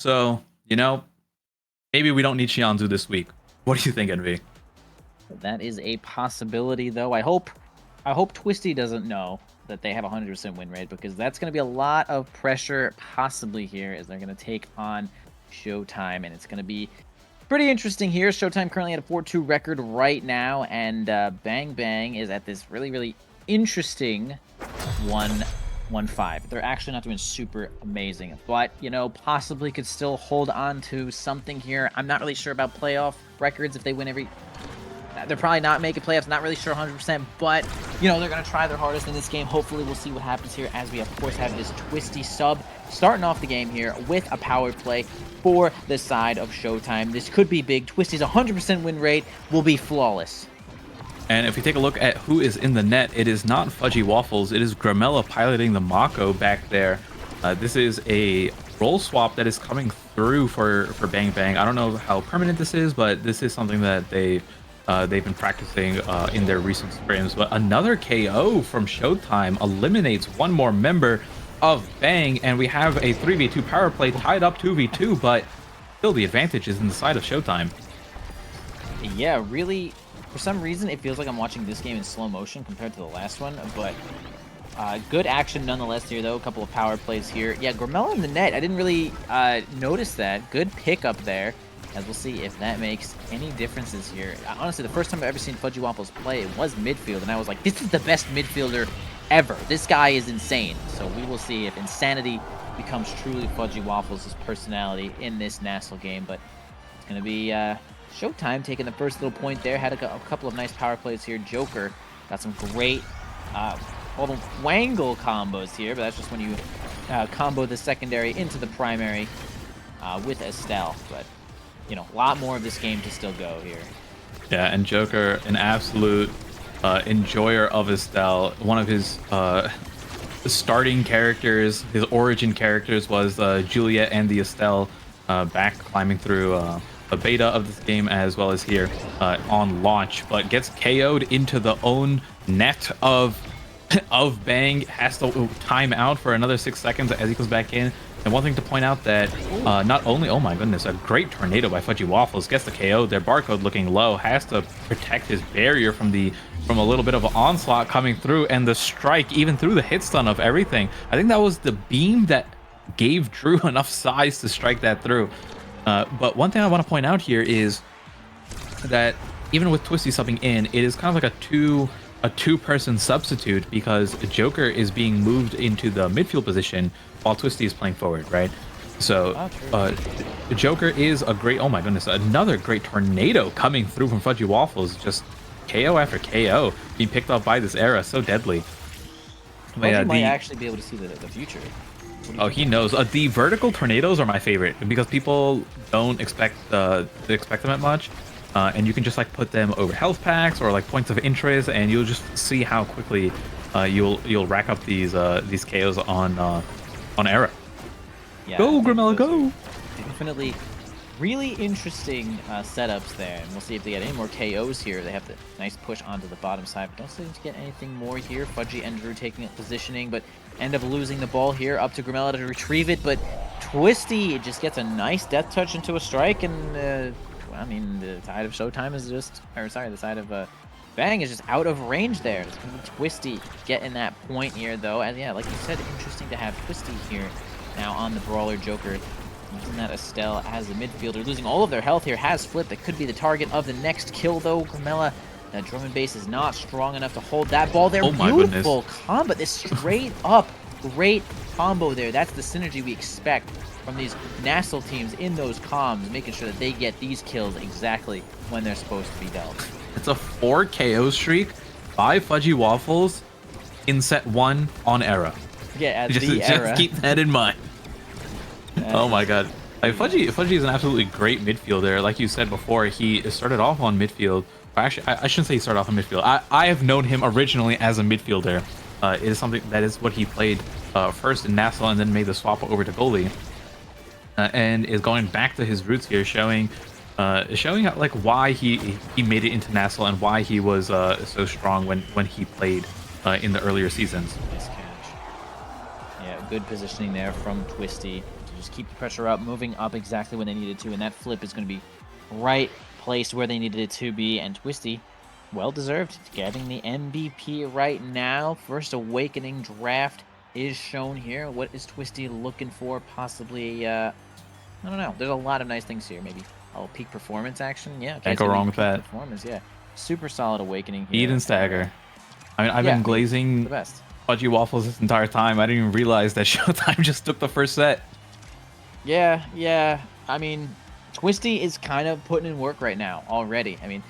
So, maybe we don't need Shionzu this week. What do you think, NV? That is a possibility, though. I hope Twisty doesn't know that they have 100% win rate, because that's going to be a lot of pressure possibly here as they're going to take on Showtime, and it's going to be pretty interesting here. Showtime currently at a 4-2 record right now, and Bang Bang is at this really interesting 1-5. They're actually not doing super amazing, but, possibly could still hold on to something here. I'm not really sure about playoff records if they win every... They're probably not making playoffs, not really sure 100%, but, they're going to try their hardest in this game. Hopefully, we'll see what happens here as we, of course, have this Twisty sub starting off the game here with a power play for the side of Showtime. This could be big. Twisty's 100% win rate will be flawless. And if we take a look at who is in the net, it is not Fudgy Waffles. It is Gramella piloting the Mako back there. This is a role swap that is coming through for Bang Bang. I don't know how permanent this is, but this is something that they've been practicing in their recent scrims. But another KO from Showtime eliminates one more member of Bang, and we have a 3v2 power play tied up 2v2, but still the advantage is in the side of Showtime. Yeah, really, for some reason, it feels like I'm watching this game in slow motion compared to the last one, but good action nonetheless here, though. A couple of power plays here. Yeah, Gramella in the net. I didn't really notice that. Good pickup there, as we'll see if that makes any differences here. Honestly, the first time I've ever seen Fudgy Waffles play, it was midfield, and I was like, this is the best midfielder ever. This guy is insane. So we will see if insanity becomes truly Fudgy Waffles' personality in this NASL game, but it's going to be Showtime taking the first little point there. Had a couple of nice power plays here. Joker got some great wangle combos here, but that's just when you combo the secondary into the primary with Estelle. But a lot more of this game to still go here. Yeah, and Joker, an absolute enjoyer of Estelle. One of his starting characters, his origin characters, was Juliet and the Estelle back climbing through a beta of this game, as well as here on launch, but gets KO'd into the own net of Bang. Has to time out for another 6 seconds as he comes back in. And one thing to point out that not only, oh my goodness, a great tornado by Fudgy Waffles gets the KO. Their barcode looking low, has to protect his barrier from a little bit of an onslaught coming through, and the strike even through the hit stun of everything. I think that was the beam that gave Drew enough size to strike that through. But one thing I want to point out here is that even with Twisty subbing in, it is kind of like a two-person substitute, because Joker is being moved into the midfield position while Twisty is playing forward, right? So Joker is a great, oh my goodness, another great tornado coming through from Fudgy Waffles. Just KO after KO being picked up by this era, so deadly. But yeah, might actually be able to see the future. Oh, he knows. The vertical tornadoes are my favorite, because people don't expect them at much. And you can just like put them over health packs or like points of interest, and you'll just see how quickly you'll rack up these KOs on Era. Yeah, go Gramella, go! Definitely really interesting setups there, and we'll see if they get any more KOs here. They have the nice push onto the bottom side, but don't seem to get anything more here. Fudgy and Drew taking it positioning, but end up losing the ball here. Up to Gramella to retrieve it, but Twisty just gets a nice death touch into a strike, and I mean, the side of Showtime is just, or sorry, the side of Bang is just out of range there. It's going to be Twisty getting that point here, though. And yeah, like you said, interesting to have Twisty here now on the Brawler. Joker using that Estelle as a midfielder, losing all of their health here, has flipped. That could be the target of the next kill, though. Gramella, that Drummond base is not strong enough to hold that ball there. Oh my Beautiful goodness. combo. This straight up great combo there. That's the synergy we expect from these NASL teams in those comms, making sure that they get these kills exactly when they're supposed to be dealt. It's a 4 KO streak by Fudgy Waffles in set 1 on Era. Yeah, just Era. Keep that in mind. Oh my god. Like, Fudgy is an absolutely great midfielder. Like you said before, he started off on midfield. Actually, I shouldn't say he started off on midfield. I have known him originally as a midfielder. It is something that is what he played first in NASL, and then made the swap over to goalie. And is going back to his roots here, showing like why he made it into NASL and why he was so strong when he played in the earlier seasons. Nice catch. Yeah, good positioning there from Twisty. just keep the pressure up, moving up exactly when they needed to, and that flip is going to be right placed where they needed it to be. And Twisty, well deserved, getting the MVP right now. First Awakening draft is shown here. What is Twisty looking for? Possibly, I don't know. There's a lot of nice things here. Maybe peak performance action. Yeah, okay, Can't go wrong with that. Performance, yeah. Super solid Awakening here. Eat and stagger. I mean, I've been glazing the best. Fudgy Waffles this entire time. I didn't even realize that Showtime just took the first set. Yeah. I mean, Twisty is kind of putting in work right now already. I mean,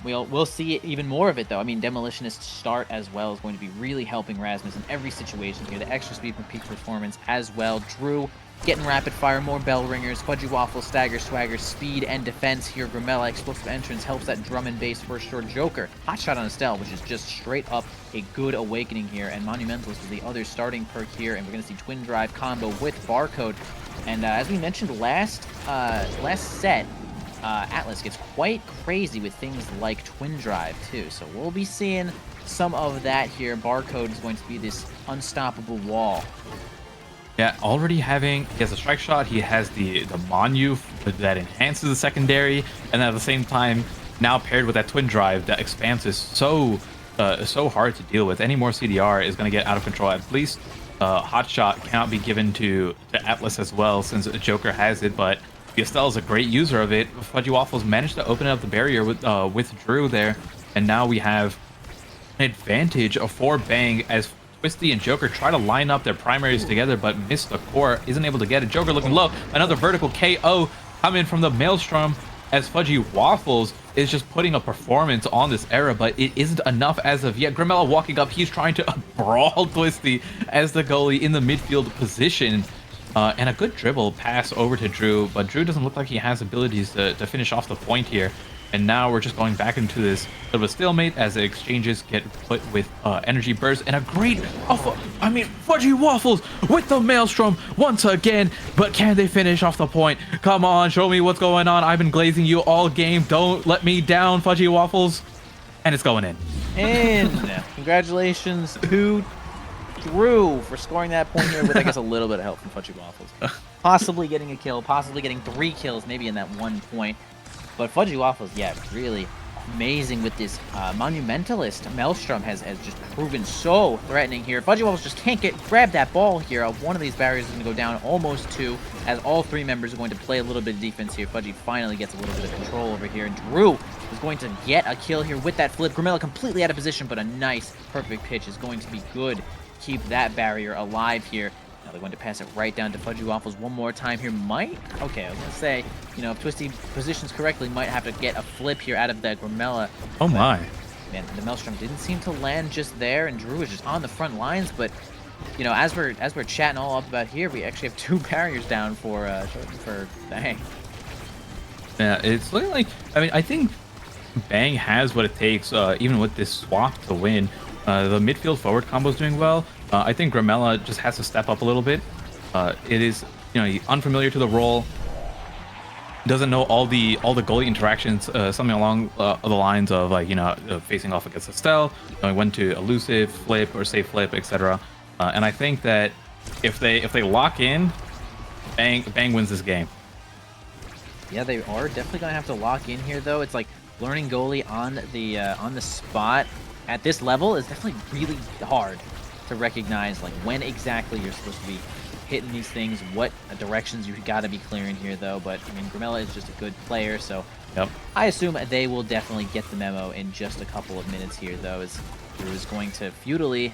we'll see even more of it, though. I mean, Demolitionist start as well is going to be really helping Rasmus in every situation here. The extra speed from peak performance as well. Drew getting rapid fire, more bell ringers. Fudgy Waffles, stagger, swagger, speed, and defense here. Grimella, explosive entrance helps that drum and bass for sure. Joker, hot shot on Estelle, which is just straight up a good Awakening here. And Monumentalist is the other starting perk here. And we're going to see Twin Drive combo with Barcode. And as we mentioned last set, Atlas gets quite crazy with things like Twin Drive too. So we'll be seeing some of that here. Barcode is going to be this unstoppable wall. Yeah, already he has a strike shot, he has the Monu that enhances the secondary, and at the same time, now paired with that Twin Drive, that expanse is so hard to deal with. Any more CDR is going to get out of control. At least Hot Shot cannot be given to Atlas as well, since Joker has it, but Estelle is a great user of it. Fudgy Waffles managed to open up the barrier with Drew there, and now we have an advantage for Bang as Twisty and Joker try to line up their primaries together, but miss the core, isn't able to get it. Joker looking low, another vertical KO coming from the Maelstrom as Fudgy Waffles is just putting a performance on this era, but it isn't enough as of yet. Grimella walking up, he's trying to brawl Twisty as the goalie in the midfield position. And a good dribble pass over to Drew, but Drew doesn't look like he has abilities to finish off the point here. And now we're just going back into this bit of a stalemate as the exchanges get put with energy burst and a great Fudgy Waffles with the Maelstrom once again. But can they finish off the point? Come on, show me what's going on. I've been glazing you all game. Don't let me down, Fudgy Waffles. And it's going in. Congratulations to Drew for scoring that point here with, I guess, a little bit of help from Fudgy Waffles. Possibly getting a kill, possibly getting 3 kills, maybe in that 1 point. But Fudgy Waffles, yeah, really amazing with this Monumentalist. Maelstrom has just proven so threatening here. Fudgy Waffles just can't grab that ball here. One of these barriers is going to go down, almost 2, as all 3 members are going to play a little bit of defense here. Fudgy finally gets a little bit of control over here, and Drew is going to get a kill here with that flip. Grimella completely out of position, but a nice, perfect pitch is going to be good. Keep that barrier alive here. Now they're going to pass it right down to Fudgy Waffles one more time here. Okay, I was going to say, if Twisty positions correctly, might have to get a flip here out of that Grimella. Oh my. Man, the Maelstrom didn't seem to land just there, and Drew is just on the front lines, but, as we're chatting all up about here, we actually have 2 barriers down for Bang. Yeah, it's looking like, I think Bang has what it takes, even with this swap to win. The midfield forward combo is doing well. I think Grimella just has to step up a little bit. It is, unfamiliar to the role. Doesn't know all the goalie interactions. Something along the lines of facing off against Estelle, knowing when to elusive, flip, or safe flip, etc. And I think that if they lock in, Bang wins this game. Yeah, they are definitely gonna have to lock in here, though. It's like learning goalie on the spot at this level is definitely really hard to recognize, like, when exactly you're supposed to be hitting these things, what directions you got to be clearing here, though. But I mean, Grimella is just a good player, so yep. I assume they will definitely get the memo in just a couple of minutes here, though, as Drew is going to futilely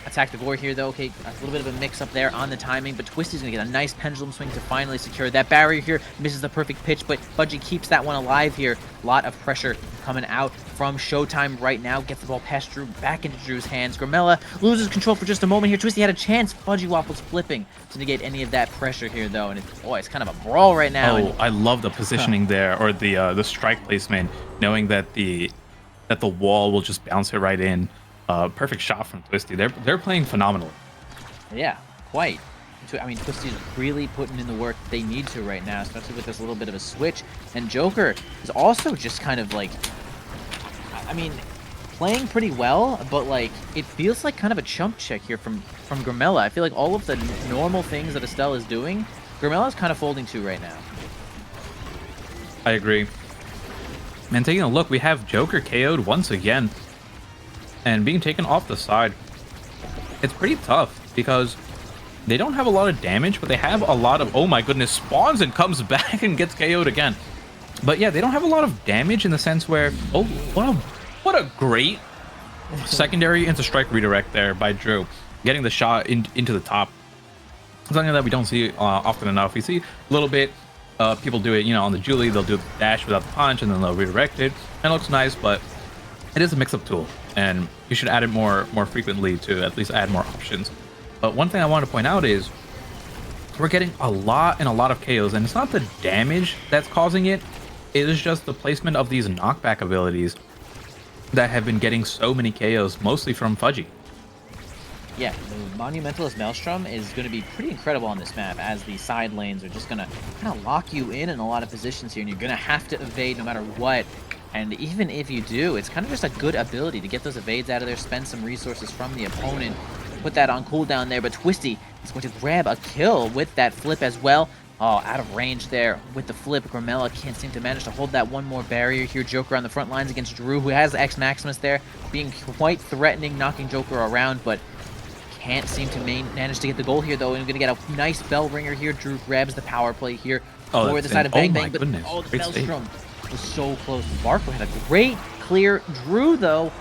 attack the gore here, though. Okay, a little bit of a mix-up there on the timing, but Twisty's going to get a nice pendulum swing to finally secure that barrier here. Misses the perfect pitch, but Fudgy keeps that one alive here. A lot of pressure coming out from Showtime right now. Gets the ball past Drew, back into Drew's hands. Grimella loses control for just a moment here. Twisty had a chance. Fudgy Waffles flipping to negate any of that pressure here, though, and it's kind of a brawl right now. Oh, I love the positioning there, or the strike placement, knowing that the wall will just bounce it right in. Perfect shot from Twisty. They're playing phenomenally. Yeah, quite. I mean, Twisty's really putting in the work they need to right now, especially with this little bit of a switch. And Joker is also just kind of like, playing pretty well, but like it feels like kind of a chump check here from Grimella. I feel like all of the normal things that Estelle is doing Grimela's kind of folding too right now. I agree. And taking a look, we have Joker KO'd once again and being taken off the side. It's pretty tough because they don't have a lot of damage, but they have a lot of, oh my goodness, spawns and comes back and gets KO'd again. But yeah, they don't have a lot of damage in the sense where, oh, what a great secondary into strike redirect there by Drew, getting the shot into the top. Something that we don't see often enough. We see a little bit, people do it, you know, on the Julie, they'll do the dash without the punch and then they'll redirect it. And it looks nice, but it is a mix-up tool and you should add it more frequently to at least add more options. But one thing I want to point out is we're getting a lot of KOs, and it's not the damage that's causing it. It is just the placement of these knockback abilities that have been getting so many KOs, mostly from Fudgy. Yeah, the Monumentalist Maelstrom is going to be pretty incredible on this map, as the side lanes are just going to kind of lock you in a lot of positions here, and you're going to have to evade no matter what. And even if you do, it's kind of just a good ability to get those evades out of there, spend some resources from the opponent, put that on cooldown there. But Twisty is going to grab a kill with that flip as well. Oh, out of range there with the flip. Grimela can't seem to manage to hold that one more barrier here. Joker on the front lines against Drew, who has X Maximus there, being quite threatening, knocking Joker around, but can't seem to manage to get the goal here, though. And we're going to get a nice bell ringer here. Drew grabs the power play here for the side of Bang Bang. But oh, the Maelstrom was so close. Barco had a great clear. Drew, though,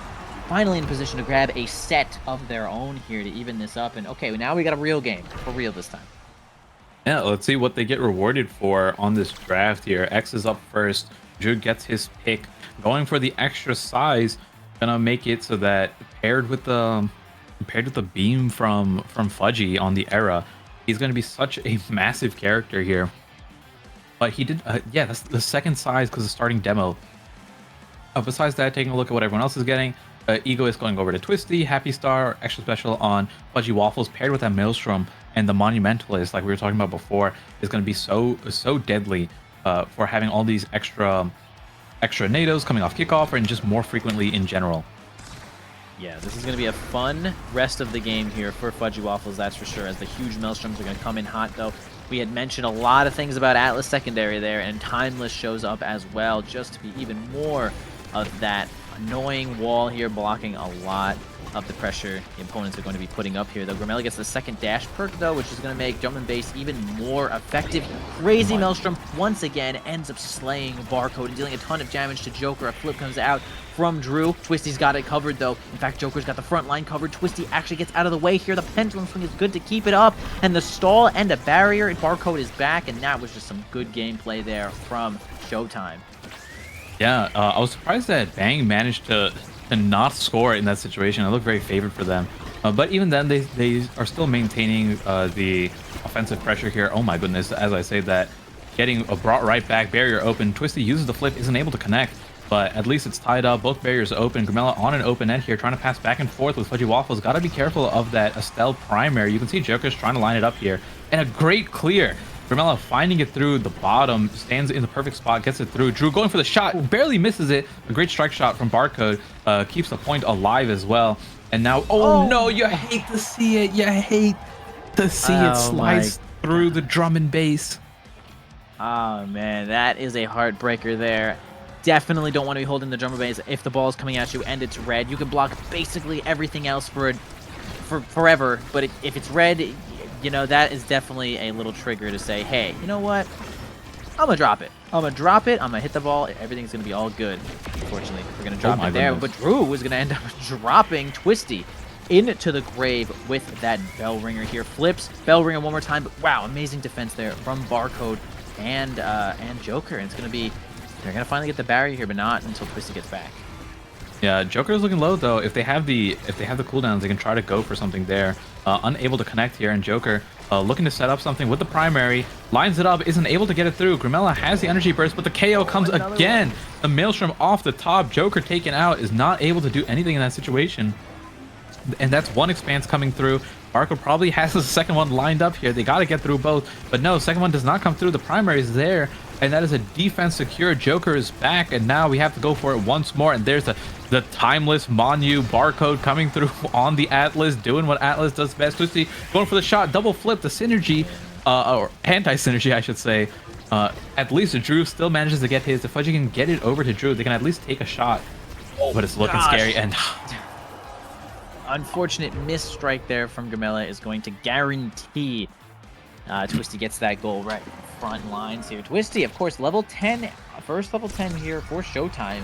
finally in position to grab a set of their own here to even this up. And okay, now we got a real game for real this time. Yeah, let's see what they get rewarded for on this draft here. X is up first. Drew gets his pick, going for the extra size, gonna make it so that paired with the beam from Fudgy on the era, he's gonna be such a massive character here. But he did, yeah, that's the second size because of starting demo. Besides that, taking a look at what everyone else is getting, Ego is going over to Twisty, Happy Star, extra special on Fudgy Waffles, paired with that Maelstrom, and the Monumentalist, like we were talking about before, is going to be so deadly for having all these extra NATOs coming off kickoff and just more frequently in general. Yeah, this is going to be a fun rest of the game here for Fudgy Waffles, that's for sure, as the huge Maelstroms are going to come in hot, though. We had mentioned a lot of things about Atlas secondary there, and Timeless shows up as well, just to be even more of that annoying wall here, blocking a lot of the pressure the opponents are going to be putting up here. Though Grimela gets the second dash perk, though, which is going to make Jumpman Base even more effective. Crazy Maelstrom once again ends up slaying Barcode and dealing a ton of damage to Joker. A flip comes out from Drew. Twisty's got it covered, though. In fact, Joker's got the front line covered. Twisty actually gets out of the way here. The pendulum swing is good to keep it up, and the stall and a barrier, and Barcode is back, and that was just some good gameplay there from Showtime. Yeah, I was surprised that Bang managed to not score in that situation. I look very favored for them. But even then, they are still maintaining the offensive pressure here. Oh my goodness, as I say that, getting a brought right back, barrier open. Twisty uses the flip, isn't able to connect, but at least it's tied up. Both barriers open. Grimela on an open end here, trying to pass back and forth with Fudgy Waffles. Got to be careful of that Estelle primary. You can see Joker's trying to line it up here. And a great clear. Grimela finding it through the bottom, stands in the perfect spot, gets it through. Drew going for the shot, barely misses it. A great strike shot from Barcode, keeps the point alive as well. And now, oh no, you hate to see it. You hate to see it slice through the drum and bass. Oh man, that is a heartbreaker there. Definitely don't want to be holding the drum and bass if the ball is coming at you and it's red. You can block basically everything else for forever, but if it's red, you know, that is definitely a little trigger to say, hey, you know what? I'm going to drop it. I'm going to drop it. I'm going to hit the ball. Everything's going to be all good. Unfortunately, we're going to drop it there. But Drew was going to end up dropping Twisty into the grave with that bell ringer here. Flips, bell ringer one more time. But wow, amazing defense there from Barcode and Joker. And it's going to be, they're going to finally get the barrier here, but not until Twisty gets back. Yeah, Joker is looking low though. If they have the cooldowns, they can try to go for something there. Unable to connect here, and Joker looking to set up something with the primary, lines it up, isn't able to get it through. Grimela has the energy burst, but the KO comes again. The Maelstrom off the top. Joker taken out, is not able to do anything in that situation. And that's one expanse coming through. Barco probably has the second one lined up here. They got to get through both, but no, second one does not come through. The primary is there, and that is a defense secure. Joker is back, and now we have to go for it once more. And there's the timeless Monu Barcode coming through on the Atlas, doing what Atlas does best. Twisty going for the shot, double flip, the synergy or anti-synergy, I should say. At least Drew still manages to get his. If Fudgy can get it over to Drew, they can at least take a shot. Oh, but it's looking scary. And unfortunate miss strike there from Grimella is going to guarantee Twisty gets that goal right front lines here. Twisty, of course, level 10, first level 10 here for Showtime.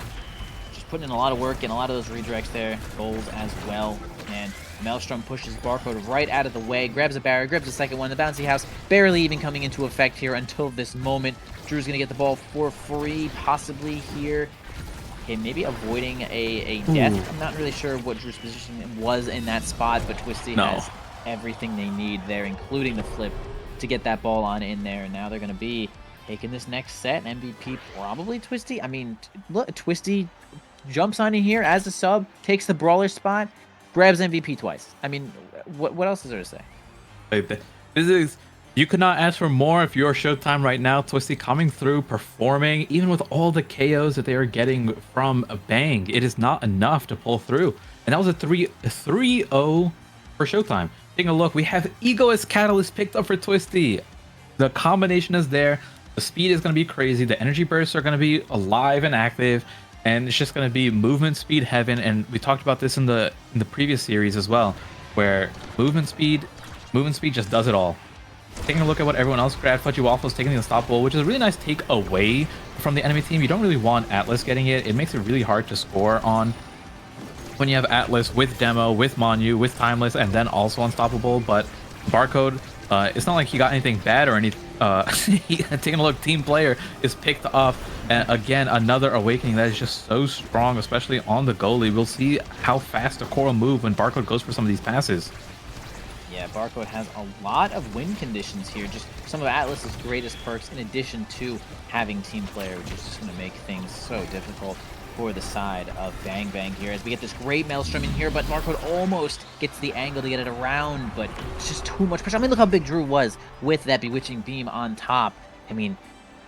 Just putting in a lot of work and a lot of those redirects there. Goals as well. And Maelstrom pushes Barcode right out of the way, grabs a barrier, grabs a second one. The bouncy house barely even coming into effect here until this moment. Drew's going to get the ball for free, possibly here. Okay, maybe avoiding a death. Ooh. I'm not really sure what Drew's position was in that spot, but Twisty has everything they need there, including the flip to get that ball on in there. And now they're going to be taking this next set. MVP probably Twisty. I mean, look, Twisty jumps on in here as a sub, takes the brawler spot, grabs MVP twice. I mean, what else is there to say? This is, you could not ask for more if you're Showtime right now. Twisty coming through, performing, even with all the KOs that they are getting from Bang, it is not enough to pull through. And that was a 3-0 for Showtime. Taking a look, we have Egoist Catalyst picked up for Twisty. The combination is there. The speed is going to be crazy. The energy bursts are going to be alive and active. And it's just going to be movement speed heaven. And we talked about this in the previous series as well, where movement speed just does it all. Taking a look at what everyone else grabbed, Fudgy Waffles taking the unstoppable, which is a really nice take away from the enemy team. You don't really want Atlas getting it. It makes it really hard to score on when you have Atlas with Demo, with Monu, with Timeless, and then also unstoppable. But Barcode, it's not like he got anything bad or anything. Taking a look, team player is picked up. And again, another awakening that is just so strong, especially on the goalie. We'll see how fast the core will move when Barcode goes for some of these passes. Yeah, Barcode has a lot of win conditions here. Just some of Atlas's greatest perks, in addition to having team player, which is just going to make things so difficult for the side of Bang Bang here. As we get this great Maelstrom in here, but Barcode almost gets the angle to get it around, but it's just too much pressure. I mean, look how big Drew was with that Bewitching Beam on top. I mean,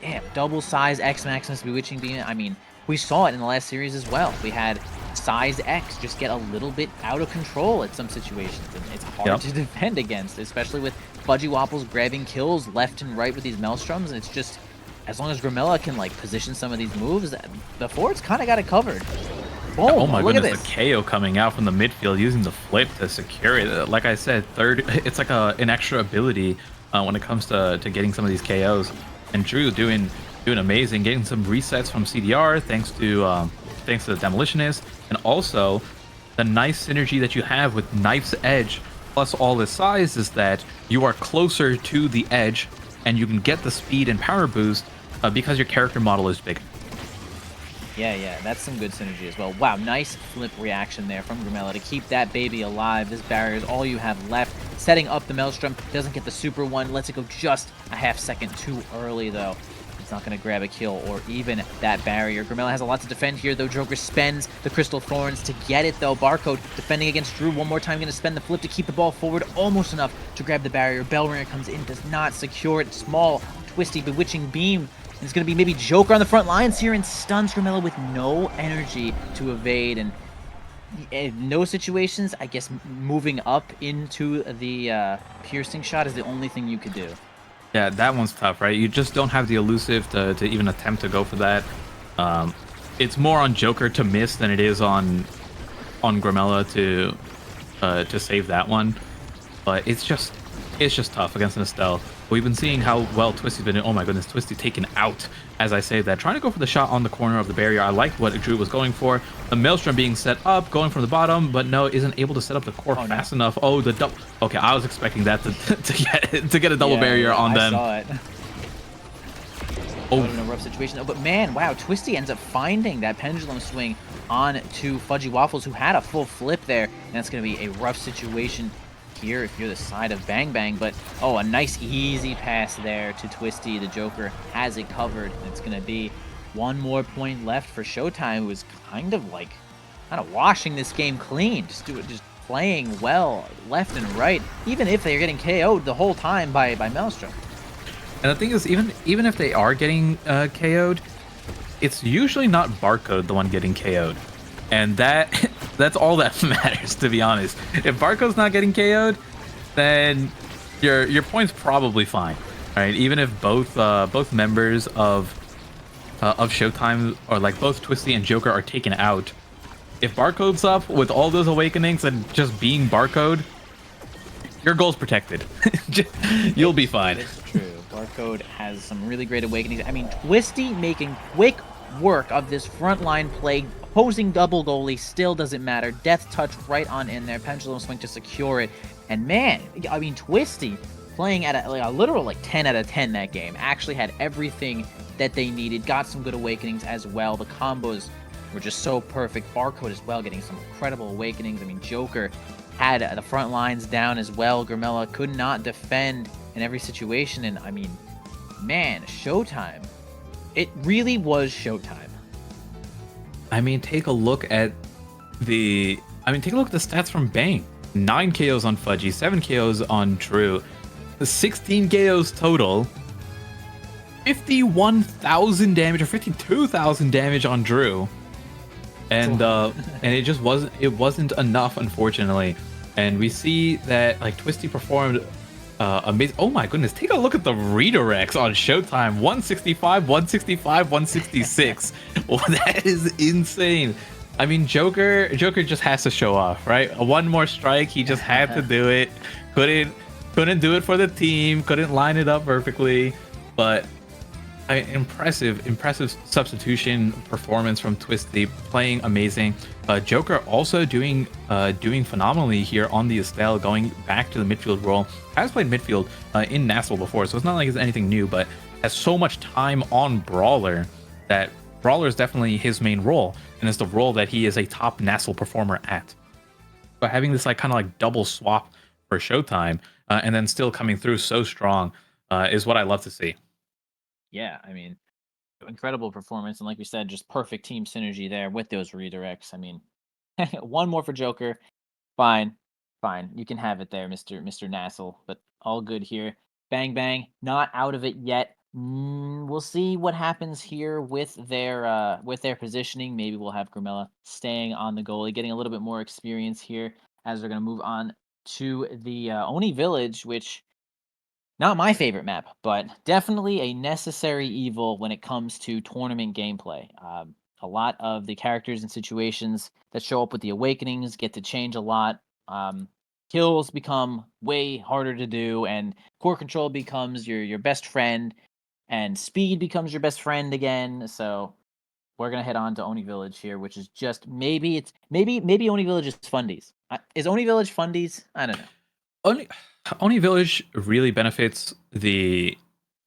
damn, double size X Maximus Bewitching Beam. I mean, we saw it in the last series as well. We had size X just get a little bit out of control at some situations, and it's hard to defend against, especially with Fudgy Waffles grabbing kills left and right with these Maelstroms, and it's just, as long as Grimella can like position some of these moves, the forwards kind of got it covered. Boom, oh my look goodness, at this. the KO coming out from the midfield using the flip to secure it. Like I said, it's like an extra ability when it comes to getting some of these KOs. And Drew doing amazing, getting some resets from CDR thanks to the Demolitionist, and also the nice synergy that you have with Knife's Edge plus all the size is that you are closer to the edge and you can get the speed and power boost because your character model is bigger. Yeah, that's some good synergy as well. Wow, nice flip reaction there from Grimella to keep that baby alive. This barrier is all you have left. Setting up the Maelstrom, doesn't get the super one, lets it go just a half second too early though. It's not going to grab a kill or even that barrier. Grimella has a lot to defend here, though. Joker spends the Crystal Thorns to get it, though. Barcode defending against Drew one more time. Going to spend the flip to keep the ball forward. Almost enough to grab the barrier. Bellringer comes in, does not secure it. Small, Twisty, Bewitching Beam. And it's going to be maybe Joker on the front lines here and stuns Grimella with no energy to evade. And in those situations, I guess moving up into the piercing shot is the only thing you could do. Yeah, that one's tough, right? You just don't have the elusive to even attempt to go for that. It's more on Joker to miss than it is on Grimella to save that one. But it's just tough against an Estelle. We've been seeing how well Twisty's been. Oh my goodness, Twisty taken out as I say that. Trying to go for the shot on the corner of the barrier. I liked what Drew was going for. The Maelstrom being set up, going from the bottom, but no, isn't able to set up the core fast enough. Oh, the double. Okay, I was expecting that to get a double barrier on them. I saw it. Oh, in a rough situation. Oh, but man, wow, Twisty ends up finding that pendulum swing on to Fudgy Waffles, who had a full flip there, and that's going to be a rough situation here if you're the side of Bang Bang. But oh, a nice easy pass there to Twisty. The Joker has it covered. It's gonna be one more point left for Showtime, who is kind of washing this game clean, just playing well left and right, even if they're getting KO'd the whole time by Maelstrom. And the thing is, even if they are getting KO'd, it's usually not Barcode the one getting KO'd. And that's all that matters, to be honest. If Barcode's not getting KO'd, then your point's probably fine, right? Even if both members of Showtime, or like both Twisty and Joker, are taken out, if Barcode's up with all those awakenings and just being Barcode, your goal's protected. You'll be fine. It's true. Barcode has some really great awakenings. I mean, Twisty making quick work of this frontline play, opposing double goalie still doesn't matter. Death touch right on in there, pendulum swing to secure it. And man, I mean, Twisty playing at a literal like 10 out of 10 that game. Actually had everything that they needed. Got some good awakenings as well. The combos were just so perfect. Barcode as well, getting some incredible awakenings. I mean, Joker had the front lines down as well. Grimella could not defend in every situation. And I mean, man, Showtime. It really was Showtime. I mean, take a look at the stats from Bang. 9 KOs on Fudgy, 7 KOs on Drew, 16 KOs total, 51,000 damage or 52,000 damage on Drew. And it wasn't enough, unfortunately. And we see that like Twisty performed amazing. Oh my goodness, take a look at the redirects on Showtime. 165, 165, 166. Well, that is insane. I mean, Joker just has to show off, right? One more strike, he just had to do it. Couldn't do it for the team, couldn't line it up perfectly, but impressive substitution performance from Twisty, playing amazing. Joker also doing phenomenally here on the Estelle, going back to the midfield role. Has played midfield in NASL before, so it's not like it's anything new, but has so much time on Brawler that Brawler is definitely his main role, and it's the role that he is a top NASL performer at. But having this like kind of like double swap for Showtime, and then still coming through so strong, is what I love to see. Yeah, I mean, incredible performance. And like we said, just perfect team synergy there with those redirects. I mean, one more for Joker. Fine. Fine. You can have it there, Mr. Nassel, but all good here. Bang bang, not out of it yet. We'll see what happens here with their positioning. Maybe we'll have Grimella staying on the goalie, getting a little bit more experience here as they're going to move on to the Oni Village, which not my favorite map, but definitely a necessary evil when it comes to tournament gameplay. A lot of the characters and situations that show up with the awakenings get to change a lot. Kills become way harder to do, and core control becomes your best friend, and speed becomes your best friend again. So we're gonna head on to Oni Village here, which is just maybe Oni Village is fundies. Is Oni Village fundies? I don't know. Oni, Oni Village really benefits the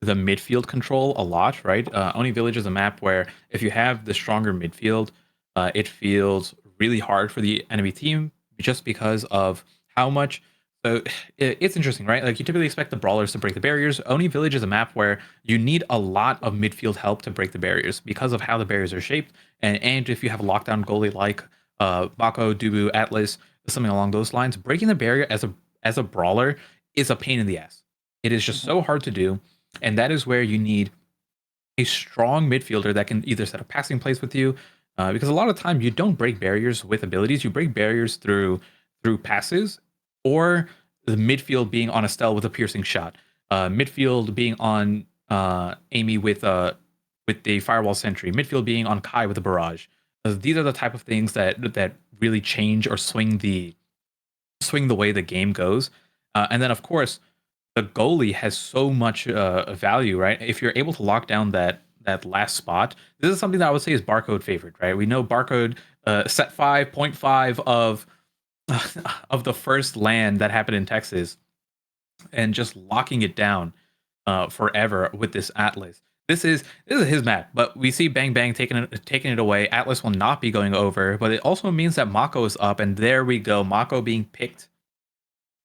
midfield control a lot, right? Oni Village is a map where if you have the stronger midfield, it feels really hard for the enemy team just because of how much. So it's interesting, right? Like you typically expect the brawlers to break the barriers. Oni Village is a map where you need a lot of midfield help to break the barriers because of how the barriers are shaped, and if you have a lockdown goalie like Mako, Dubu, Atlas, something along those lines, breaking the barrier as a brawler is a pain in the ass. It is just Mhm. so hard to do, and that is where you need a strong midfielder that can either set up passing plays with you, because a lot of time you don't break barriers with abilities. You break barriers through passes, or the midfield being on Estelle with a piercing shot, midfield being on Amy with the firewall sentry, midfield being on Kai with a barrage. These are the type of things that really change or swing the way the game goes. And then, of course, the goalie has so much value, right? If you're able to lock down that last spot, this is something that I would say is Barcode favored, right? We know Barcode set 5.5 of of the first land that happened in Texas, and just locking it down forever with this Atlas. This is his map, but we see Bang Bang taking it away. Atlas will not be going over, but it also means that Mako is up, and there we go. Mako being picked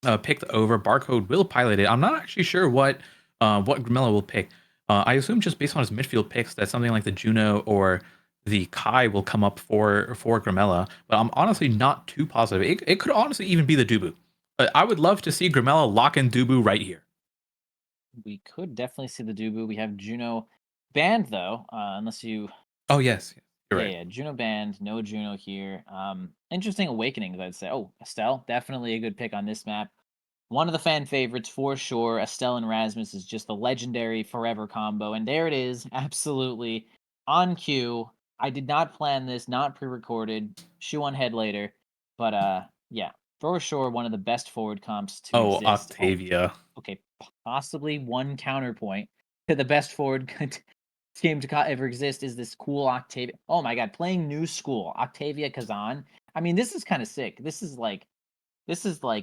over. Barcode will pilot it. I'm not actually sure what Grimella will pick. I assume just based on his midfield picks that something like the Juno or the Kai will come up for Grimella, but I'm honestly not too positive. It could honestly even be the Dubu. But I would love to see Grimella lock in Dubu right here. We could definitely see the Dubu. We have Juno banned though, unless you. Oh yes, you're Yeah, right. yeah, Juno banned. No Juno here. Interesting awakenings, I'd say. Oh, Estelle, definitely a good pick on this map. one of the fan favorites for sure. Estelle and Rasmus is just the legendary forever combo. And there it is, absolutely on cue. I did not plan this, not pre-recorded. Shoe on head later. But yeah, for sure one of the best forward comps to Oh, exist. Oh, Octavia. okay, possibly one counterpoint to the best forward game to ever exist is this cool Octavia. Oh my god, playing new school Octavia Kazan. I mean, this is kind of sick. This is like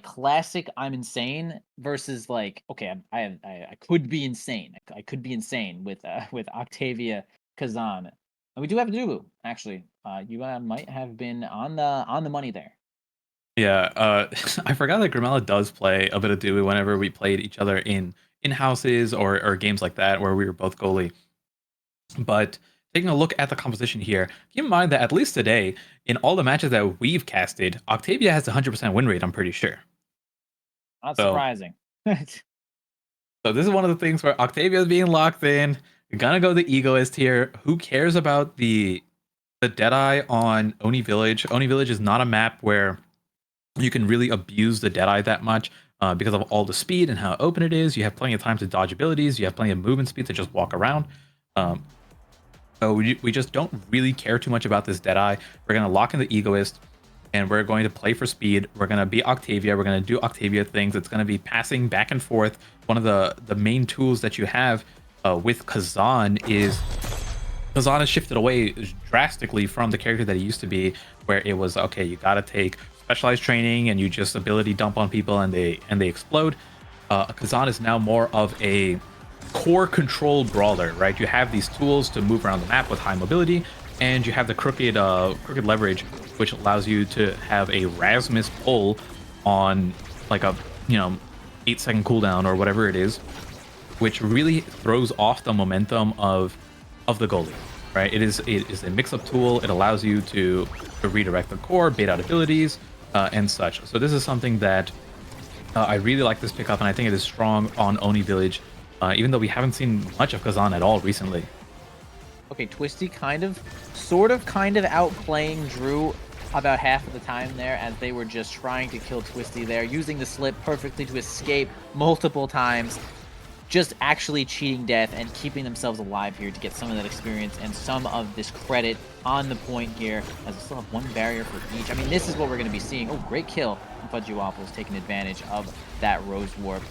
classic. I'm insane versus like okay, I could be insane. I could be insane with Octavia Kazan. And we do have Dubu actually. You might have been on the money there. Yeah, I forgot that Grimella does play a bit of Dewey whenever we played each other in houses or games like that where we were both goalie. But taking a look at the composition here, keep in mind that at least today, in all the matches that we've casted, Octavia has a 100% win rate, I'm pretty sure. Not So, surprising. so this is one of the things where Octavia is being locked in. You're gonna go the egoist here. Who cares about the Deadeye on Oni Village? Oni Village is not a map where you can really abuse the Deadeye that much because of all the speed and how open it is. You have plenty of time to dodge abilities. You have plenty of movement speed to just walk around. Um, So we just don't really care too much about this Deadeye. We're going to lock in the Egoist, and we're going to play for speed. We're going to be Octavia. We're going to do Octavia things. It's going to be passing back and forth. One of the main tools that you have with Kazan is has shifted away drastically from the character that he used to be, where it was, okay, you got to take specialized training and you just ability dump on people and they explode. Kazan is now more of a core control brawler, right? You have these tools to move around the map with high mobility, and you have the crooked leverage, which allows you to have a Rasmus pull on like a 8-second cooldown or whatever it is, which really throws off the momentum of the goalie, right? It is a mix-up tool. It allows you to redirect the core, bait out abilities, and such. So this is something that I really like this pickup, and I think it is strong on Oni Village. Even though we haven't seen much of Kazan at all recently. Okay, Twisty kind of outplaying Drew about half of the time there as they were just trying to kill Twisty there, using the slip perfectly to escape multiple times, just actually cheating death and keeping themselves alive here to get some of that experience and some of this credit on the point here, as we still have one barrier for each. I mean, this is what we're going to be seeing. Oh, great kill from Fudgy Waffles, taking advantage of that Rose Warp.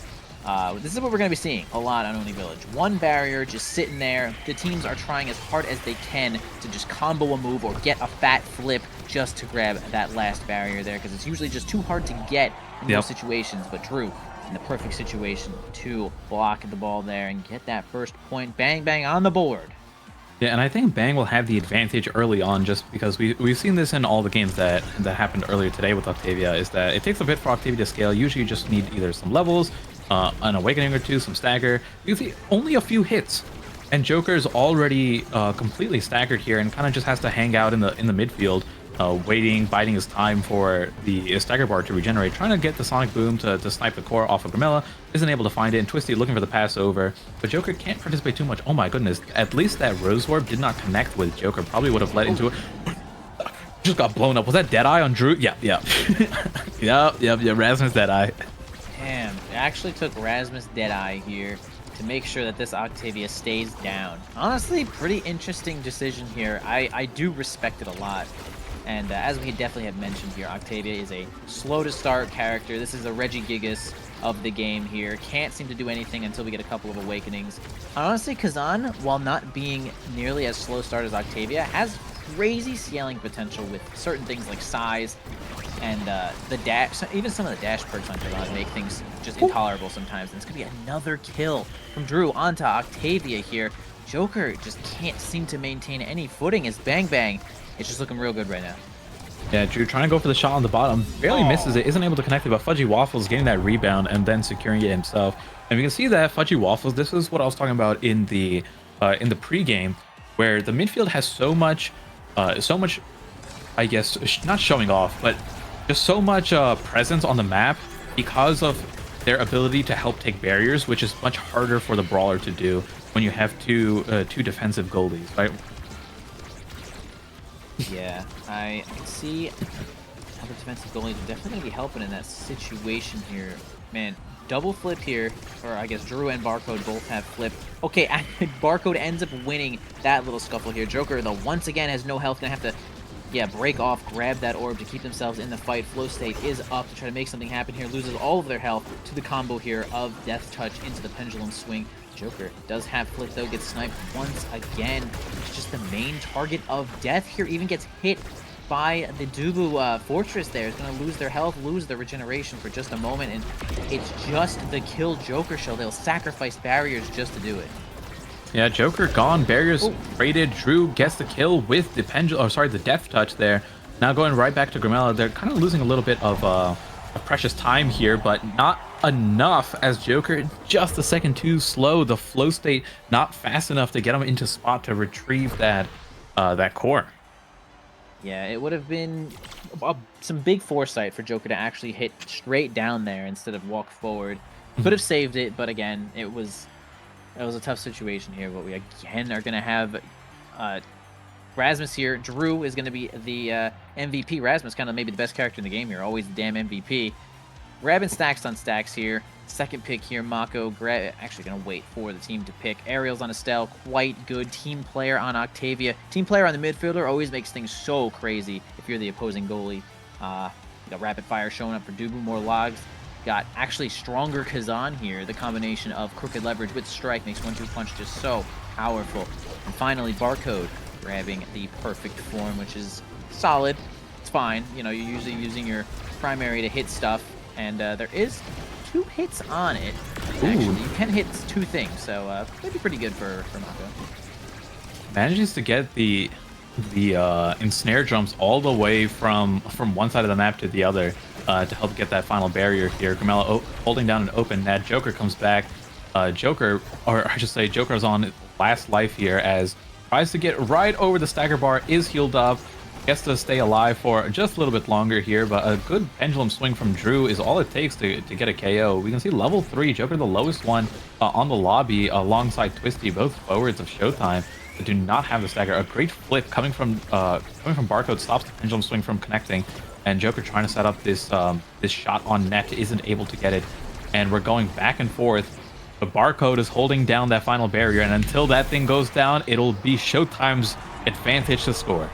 This is what we're going to be seeing a lot on Oni Village. One barrier just sitting there. The teams are trying as hard as they can to just combo a move or get a fat flip just to grab that last barrier there, because it's usually just too hard to get in those situations. But Drew in the perfect situation to block the ball there and get that first point. Bang, bang on the board. Yeah, and I think Bang will have the advantage early on, just because we've seen this in all the games that happened earlier today with Octavia, is that it takes a bit for Octavia to scale. Usually you just need either some levels, an awakening or two, some stagger. You see only a few hits, and Joker is already completely staggered here and kind of just has to hang out in the midfield, waiting, biding his time for the stagger bar to regenerate, trying to get the sonic boom to snipe the core off of Grimella. Isn't able to find it, and Twisty looking for the pass over, but Joker can't participate too much. Oh my goodness, at least that Rose Orb did not connect with Joker. Probably would have led into it. Just got blown up. Was that Deadeye on Drew? Yeah. Yep, Rasmus Deadeye. Damn, it actually took Rasmus Deadeye here to make sure that this Octavia stays down. Honestly, pretty interesting decision here. I do respect it a lot. And as we definitely have mentioned here, Octavia is a slow to start character. This is a Regigigas of the game here. Can't seem to do anything until we get a couple of awakenings. Honestly, Kazan, while not being nearly as slow start as Octavia, has crazy scaling potential with certain things like size and the dash. Even some of the dash perks on Kazan make things just intolerable sometimes. And it's going to be another kill from Drew onto Octavia here. Joker just can't seem to maintain any footing as Bang Bang. It's just looking real good right now. Yeah, Drew trying to go for the shot on the bottom. Barely misses it, isn't able to connect it, but Fudgy Waffles getting that rebound and then securing it himself. And we can see that Fudgy Waffles, this is what I was talking about in the pregame, where the midfield has so much, I guess, not showing off, but just so much presence on the map because of their ability to help take barriers, which is much harder for the brawler to do when you have two defensive goalies, right? Yeah, I can see how the defensive goalies are definitely going to be helping in that situation here. Man, double flip here, or I guess Drew and Barcode both have flip. Okay, Barcode ends up winning that little scuffle here. Joker, though, once again has no health, gonna have to, yeah, break off, grab that orb to keep themselves in the fight. Flow State is up to try to make something happen here. Loses all of their health to the combo here of Death Touch into the Pendulum Swing. Joker does have flip, though, gets sniped once again. It's just the main target of death here. Even gets hit by the Dubu Fortress there. Is going to lose their health, lose their regeneration for just a moment, and it's just the kill Joker show. They'll sacrifice barriers just to do it. Yeah, Joker gone. Barriers raided. Drew gets the kill with the pendulum. Oh, sorry, the Death Touch there. Now going right back to Grimella. They're kind of losing a little bit of precious time here, but not enough, as Joker just a second too slow. The flow state not fast enough to get him into spot to retrieve that that core. Yeah, it would have been some big foresight for Joker to actually hit straight down there instead of walk forward. Could have saved it, but again, it was a tough situation here. But we again are going to have Rasmus here. Drew is going to be the MVP. Rasmus kind of maybe the best character in the game here. Always the damn MVP. Grabbing stacks on stacks here. Second pick here, Mako. Actually going to wait for the team to pick. Aerials on Estelle, quite good. Team player on Octavia. Team player on the midfielder always makes things so crazy if you're the opposing goalie. Got rapid fire showing up for Dubu, more logs. Got actually stronger Kazan here. The combination of crooked leverage with strike makes 1-2 punch just so powerful. And finally, Barcode grabbing the perfect form, which is solid. It's fine. You know, you're usually using your primary to hit stuff, and there is 2 hits on it. Actually, you can hit 2 things, so maybe pretty good for Mako. Manages to get the ensnare jumps all the way from one side of the map to the other to help get that final barrier here. Grimella holding down an open net. Joker comes back. Joker, or I should say, Joker's on last life here as tries to get right over the stagger bar, is healed up, gets to stay alive for just a little bit longer here, but a good pendulum swing from Drew is all it takes to get a KO. We can see level 3, Joker the lowest one on the lobby alongside Twisty, both forwards of Showtime, that do not have the stagger. A great flip coming from Barcode stops the pendulum swing from connecting, and Joker trying to set up this this shot on net isn't able to get it, and we're going back and forth. The Barcode is holding down that final barrier, and until that thing goes down, it'll be Showtime's advantage to score.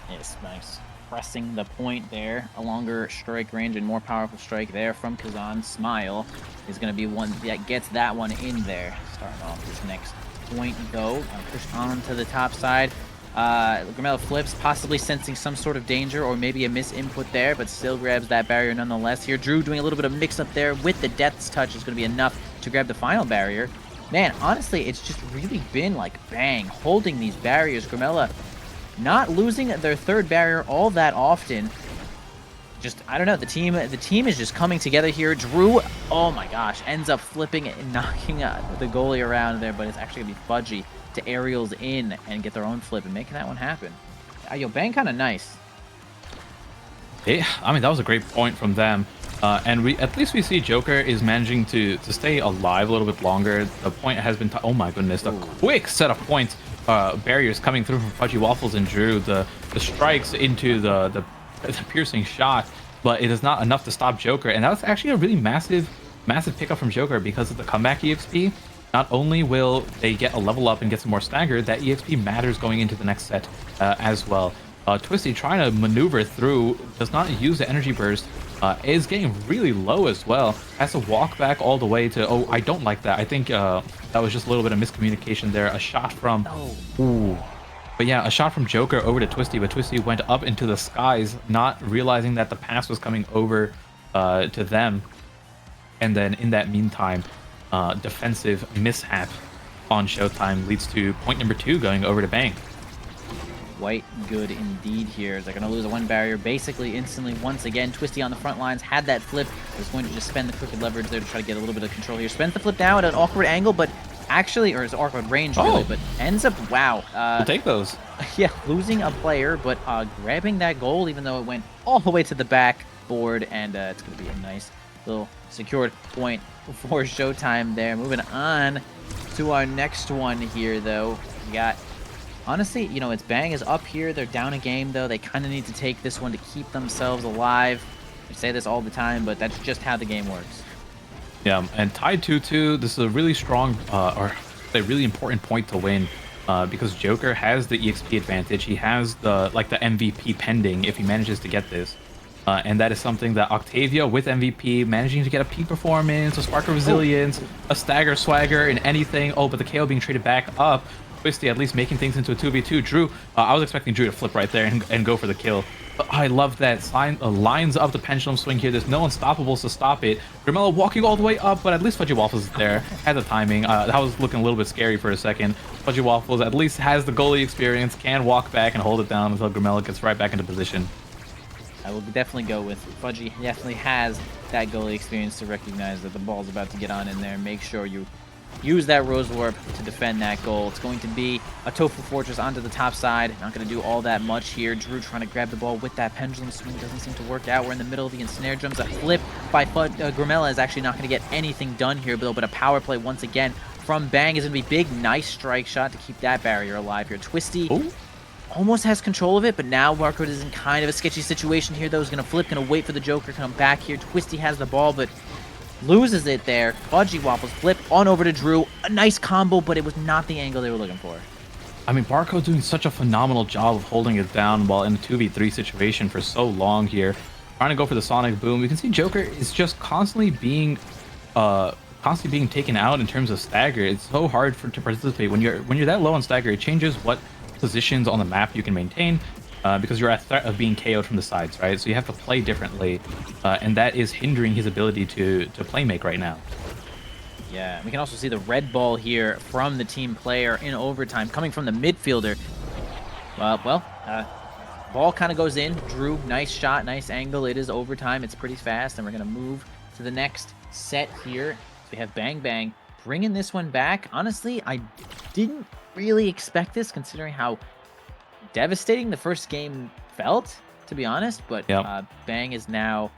Yes, nice. Pressing the point there. A longer strike range and more powerful strike there from Kazan. Smile is going to be one that gets that one in there. Starting off this next point, though. Push on to the top side. Grimella flips, possibly sensing some sort of danger or maybe a misinput there, but still grabs that barrier nonetheless here. Drew doing a little bit of mix-up there with the Death's Touch is going to be enough to grab the final barrier. Man, honestly, it's just really been like bang, holding these barriers. Grimella not losing their third barrier all that often. Just, I don't know, the team is just coming together here. Drew, oh my gosh, ends up flipping and knocking the goalie around there, but it's actually going to be Fudgy to aerials in and get their own flip and making that one happen. Yo, bang, kind of nice. Yeah, I mean, that was a great point from them. And at least we see Joker is managing to stay alive a little bit longer. The point has been, oh my goodness, the quick set of points, barriers coming through from Fudgy Waffles and Drew. The strikes into the piercing shot, but it is not enough to stop Joker. And that was actually a really massive pickup from Joker because of the comeback EXP. Not only will they get a level up and get some more stagger, that EXP matters going into the next set as well. Twisty trying to maneuver through, does not use the energy burst, is getting really low as well. Has to walk back all the way to, oh, I don't like that. I think that was just a little bit of miscommunication there. A shot from, but yeah, a shot from Joker over to Twisty, but Twisty went up into the skies, not realizing that the pass was coming over to them. And then in that meantime, defensive mishap on Showtime leads to point number 2 going over to Bang. Quite good indeed here. They're going to lose a 1 barrier basically instantly once again. Twisty on the front lines had that flip. Was going to just spend the crooked leverage there to try to get a little bit of control here. Spends the flip down at an awkward angle, but actually, or his awkward range really, but ends up, wow. We'll take those. Yeah, losing a player, but grabbing that goal even though it went all the way to the backboard, and it's going to be a nice little secured point for Showtime there. Moving on to our next one here, though. We got, honestly, you know, it's Bang is up here. They're down a game, though. They kind of need to take this one to keep themselves alive. I say this all the time, but that's just how the game works. Yeah, and tied 2-2, this is a really strong, or a really important point to win, because Joker has the EXP advantage. He has the MVP pending if he manages to get this. And that is something that Octavia with MVP managing to get a peak performance, a spark of resilience, a stagger swagger, and anything. Oh, but the KO being traded back up. Twisty at least making things into a 2v2. Drew, I was expecting Drew to flip right there and go for the kill. But I love that sign lines up the pendulum swing here. There's no unstoppables to stop it. Grimella walking all the way up, but at least Fudgy Waffles is there. Had the timing. That was looking a little bit scary for a second. Fudgy Waffles at least has the goalie experience, can walk back and hold it down until Grimella gets right back into position. I will definitely go with Fudgy. Definitely has that goalie experience to recognize that the ball's about to get on in there. Make sure you use that Rose Warp to defend that goal. It's going to be a Tofu Fortress onto the top side. Not going to do all that much here. Drew trying to grab the ball with that pendulum swing. Doesn't seem to work out. We're in the middle of the ensnare drums. A flip by Grimella is actually not going to get anything done here, but a power play once again from Bang is going to be big. Nice strike shot to keep that barrier alive here. Twisty almost has control of it, but now Mako is in kind of a sketchy situation here, though. He's going to flip, going to wait for the Joker to come back here. Twisty has the ball, but loses it there. Fudgy Waffles flip on over to Drew. A nice combo, but it was not the angle they were looking for. I mean, Barco doing such a phenomenal job of holding it down while in a 2v3 situation for so long here. Trying to go for the Sonic Boom. We can see Joker is just constantly being taken out in terms of stagger. It's so hard to participate. When you're that low on stagger, it changes what positions on the map you can maintain, because you're at threat of being KO'd from the sides, right? So you have to play differently, and that is hindering his ability to play make right now. Yeah, we can also see the red ball here from the team player in overtime, coming from the midfielder. Ball kind of goes in. Drew, nice shot, nice angle. It is overtime. It's pretty fast, and we're going to move to the next set here. So we have Bang Bang bringing this one back. Honestly, I didn't really expect this, considering how devastating the first game felt, to be honest. But Bang is now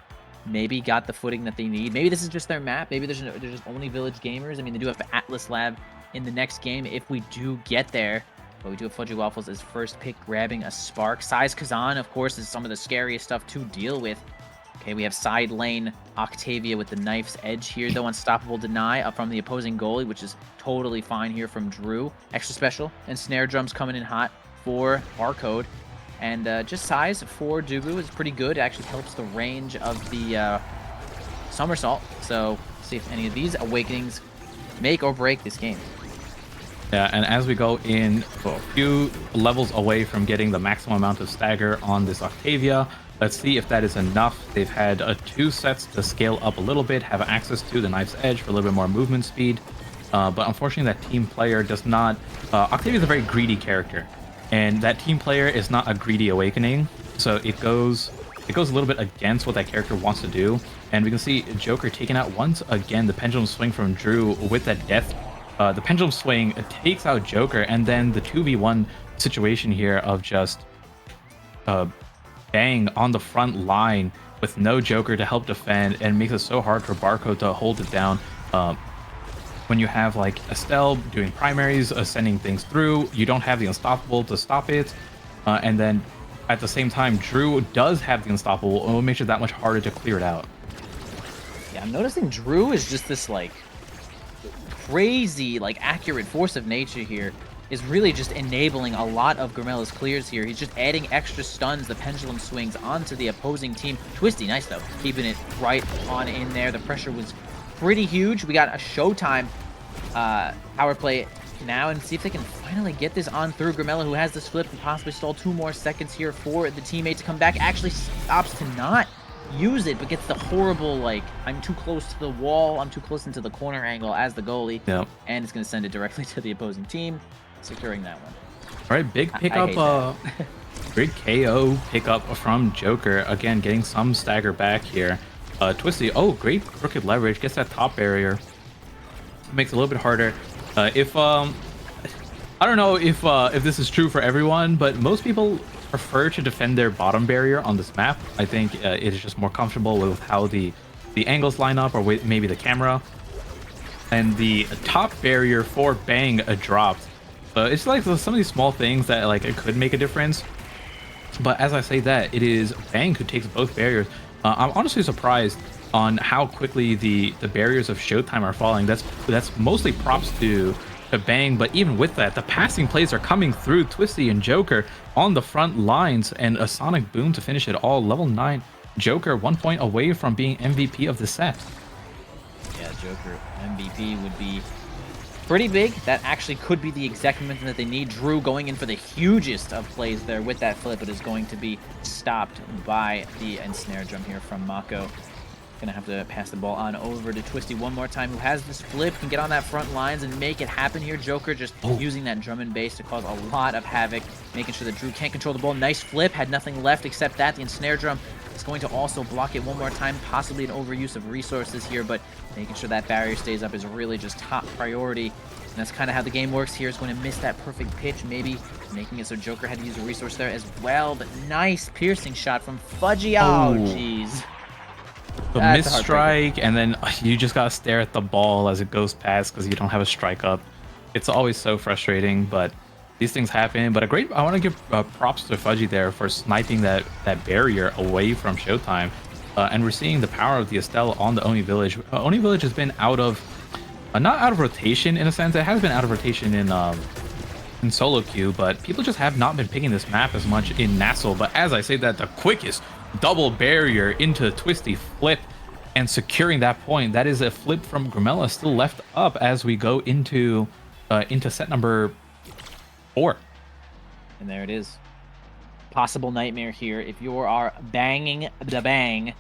maybe got the footing that they need. Maybe this is just their map. Maybe there's just Oni Village gamers. I mean, they do have Atlas Lab in the next game if we do get there. But we do have Fudgy Waffles as first pick, grabbing a spark. Size Kazan, of course, is some of the scariest stuff to deal with. Okay, we have side lane Octavia with the knife's edge here, though. Unstoppable deny up from the opposing goalie, which is totally fine here from Drew. Extra special and snare drums coming in hot for Barcode. And just size for Dugu is pretty good. It actually helps the range of the somersault. So see if any of these awakenings make or break this game. Yeah, and as we go in a few levels away from getting the maximum amount of stagger on this Octavia, let's see if that is enough. They've had 2 sets to scale up a little bit, have access to the knife's edge for a little bit more movement speed. But unfortunately, that team player does not... Octavia is a very greedy character, and that team player is not a greedy awakening. So it goes a little bit against what that character wants to do. And we can see Joker taking out once again the pendulum swing from Drew with that death. The pendulum swing takes out Joker, and then the 2v1 situation here of just Bang on the front line with no Joker to help defend, and makes it so hard for Barco to hold it down. When you have like Estelle doing primaries, sending things through, you don't have the Unstoppable to stop it, and then at the same time Drew does have the Unstoppable, and it makes it that much harder to clear it out. Yeah, I'm noticing Drew is just this like crazy, like accurate force of nature here, is really just enabling a lot of Grimella's clears here. He's just adding extra stuns, the pendulum swings onto the opposing team. Twisty, nice though, keeping it right on in there. The pressure was pretty huge. We got a Showtime power play now, and see if they can finally get this on through. Grimella, who has this flip, and possibly stall 2 more seconds here for the teammate to come back. Actually opts to not use it, but gets the horrible, like, I'm too close to the wall, I'm too close into the corner angle as the goalie. Yep. And it's going to send it directly to the opposing team, securing that one. All right, big pickup, big KO pickup from Joker. Again, getting some stagger back here. Twisty, oh, great crooked leverage, gets that top barrier. Makes it a little bit harder. I don't know if this is true for everyone, but most people prefer to defend their bottom barrier on this map. I think it is just more comfortable with how the angles line up, or with maybe the camera. And the top barrier for Bang dropped. It's like some of these small things that like it could make a difference. But as I say that, it is Bang who takes both barriers. I'm honestly surprised on how quickly the barriers of Showtime are falling. That's mostly props to Bang, but even with that, the passing plays are coming through. Twisty and Joker on the front lines, and a Sonic Boom to finish it all. Level 9 Joker 1 point away from being MVP of the set. Yeah, Joker MVP would be pretty big. That actually could be the exact momentum that they need. Drew going in for the hugest of plays there with that flip, but is going to be stopped by the ensnare drum here from Mako. Gonna have to pass the ball on over to Twisty one more time, who has this flip, can get on that front lines and make it happen here. Joker just using that drum and bass to cause a lot of havoc, making sure that Drew can't control the ball. Nice flip, had nothing left except that. The ensnare drum is going to also block it one more time, possibly an overuse of resources here, but making sure that barrier stays up is really just top priority. And that's kind of how the game works here. Is going to miss that perfect pitch, maybe making it so Joker had to use a resource there as well. But nice piercing shot from Fudgy. Oh, jeez. The missed strike, and then you just gotta stare at the ball as it goes past because you don't have a strike up. It's always so frustrating, but these things happen. But I want to give props to Fudgy there for sniping that barrier away from Showtime. And we're seeing the power of the Estelle on the Oni Village. Oni Village has been out of, not out of rotation in a sense. It has been out of rotation in solo queue, but people just have not been picking this map as much in NASL. But as I say that, the quickest double barrier into Twisty flip and securing that point. That is a flip from Grimella still left up as we go into set number 4. And there it is. Possible nightmare here. If you are banging the bang,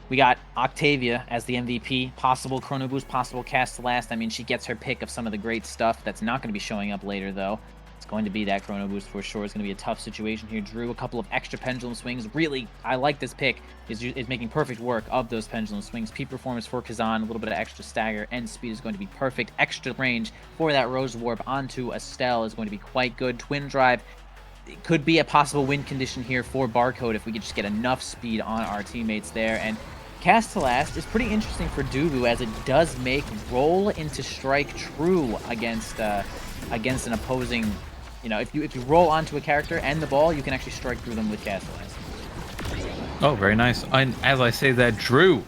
we got Octavia as the MVP. Possible Chrono Boost, possible Cast to Last. I mean, she gets her pick of some of the great stuff. That's not going to be showing up later, though. It's going to be that Chrono Boost for sure. It's going to be a tough situation here. Drew, a couple of extra pendulum swings. Really, I like this pick. Is making perfect work of those pendulum swings. Peak performance for Kazan. A little bit of extra stagger and speed is going to be perfect. Extra range for that Rose Warp onto Estelle is going to be quite good. Twin Drive. It could be a possible win condition here for Barcode if we could just get enough speed on our teammates there. And Cast to Last is pretty interesting for Dubu, as it does make roll into strike true against an opposing. You know, if you roll onto a character and the ball, you can actually strike through them with Cast to Last. Oh, very nice. And as I say that, Drew